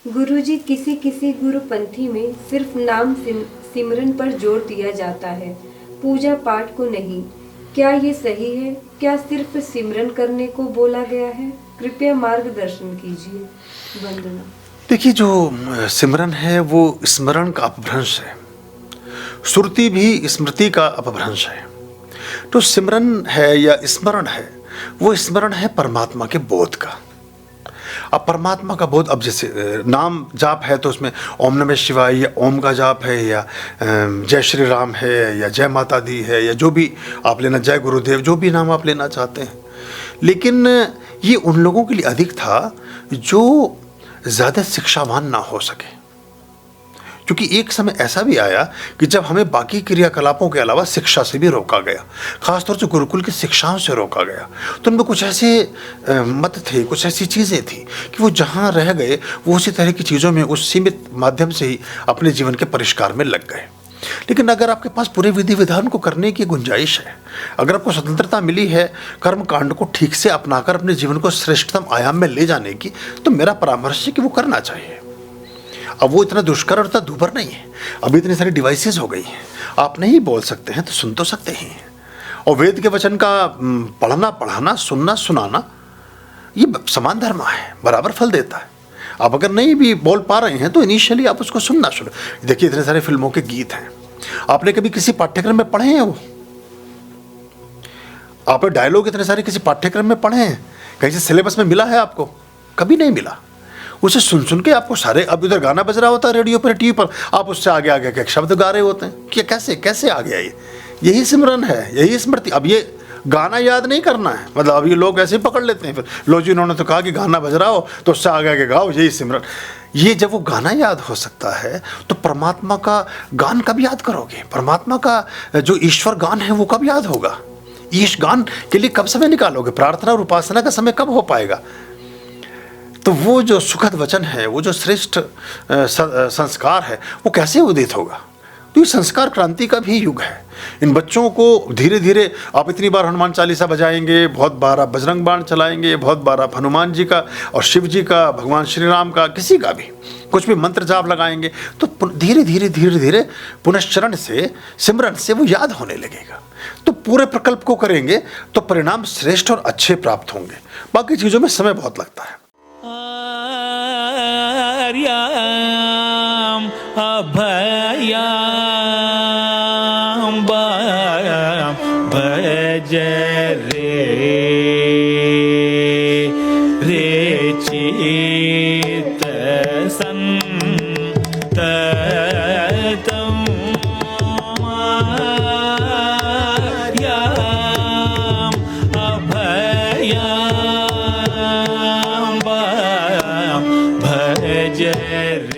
गुरुजी, किसी किसी गुरुपंथी में सिर्फ नाम सिमरन पर जोर दिया जाता है, पूजा पाठ को नहीं। क्या ये सही है? क्या सिर्फ सिमरन करने को बोला गया है? कृपया मार्गदर्शन कीजिए। वंदना। देखिए, जो सिमरन है वो स्मरण का अपभ्रंश है, श्रुति भी स्मृति का अपभ्रंश है। तो सिमरन है या स्मरण है, वो स्मरण है परमात्मा के बोध का। अब परमात्मा का बोध, अब जैसे नाम जाप है तो उसमें ओम नमः शिवाय या ओम का जाप है या जय श्री राम है या जय माता दी है या जो भी आप लेना, जय गुरुदेव, जो भी नाम आप लेना चाहते हैं। लेकिन ये उन लोगों के लिए अधिक था जो ज़्यादा शिक्षावान ना हो सके, क्योंकि एक समय ऐसा भी आया कि जब हमें बाकी क्रियाकलापों के अलावा शिक्षा से भी रोका गया, खासतौर से गुरुकुल की शिक्षाओं से रोका गया। तो उनमें कुछ ऐसे मत थे, कुछ ऐसी चीज़ें थी कि वो जहाँ रह गए वो उसी तरह की चीज़ों में उस सीमित माध्यम से ही अपने जीवन के परिष्कार में लग गए। लेकिन अगर आपके पास पूरे विधि विधान को करने की गुंजाइश है, अगर आपको स्वतंत्रता मिली है कर्म कांड को ठीक से अपनाकर अपने जीवन को श्रेष्ठतम आयाम में ले जाने की, तो मेरा परामर्श है कि वो करना चाहिए। अब वो इतना दुष्कर और इतना दूभर नहीं है। अभी इतनी सारी डिवाइसेस हो गई हैं, आप नहीं बोल सकते हैं तो सुन तो सकते हैं। और वेद के वचन का पढ़ना, पढ़ाना, सुनना, सुनाना, ये समान धर्म है, बराबर फल देता है। आप अगर नहीं भी बोल पा रहे हैं तो इनिशियली आप उसको सुनना शुरू। देखिए, इतने सारे फिल्मों के गीत हैं, आपने कभी किसी पाठ्यक्रम में पढ़े हैं? वो आपने डायलॉग इतने सारे किसी पाठ्यक्रम में पढ़े हैं? कहीं से सिलेबस में मिला है आपको? कभी नहीं मिला। उसे सुन सुन के आपको सारे, अब इधर गाना बज रहा होता है रेडियो पर, टीवी पर, आप उससे आगे आगे के शब्द गा रहे होते हैं कि कैसे कैसे आ गया ये। यही सिमरन है, यही स्मृति। अब ये गाना याद नहीं करना है, मतलब अब ये लोग ऐसे ही पकड़ लेते हैं, फिर लो जी उन्होंने तो कहा कि गाना बज रहा हो तो उससे आगे आगे गाओ, यही सिमरन। ये जब वो गाना याद हो सकता है तो परमात्मा का गान कब याद करोगे? परमात्मा का जो ईश्वर गान है वो कब याद होगा? ईश गान के लिए कब समय निकालोगे? प्रार्थना और उपासना का समय कब हो पाएगा? तो वो जो सुखद वचन है, वो जो श्रेष्ठ संस्कार है, वो कैसे उदित होगा? तो ये संस्कार क्रांति का भी युग है। इन बच्चों को धीरे धीरे आप इतनी बार हनुमान चालीसा बजाएंगे, बहुत बार आप बजरंग बाण चलाएंगे, बहुत बार आप हनुमान जी का और शिव जी का, भगवान श्री राम का, किसी का भी कुछ भी मंत्र जाप लगाएंगे तो धीरे धीरे धीरे धीरे पुनश्चरण से, सिमरन से वो याद होने लगेगा। तो पूरे प्रकल्प को करेंगे तो परिणाम श्रेष्ठ और अच्छे प्राप्त होंगे। बाकी चीज़ों में समय बहुत लगता है। अभयाम भज रे चित संततम अभयाम भज रे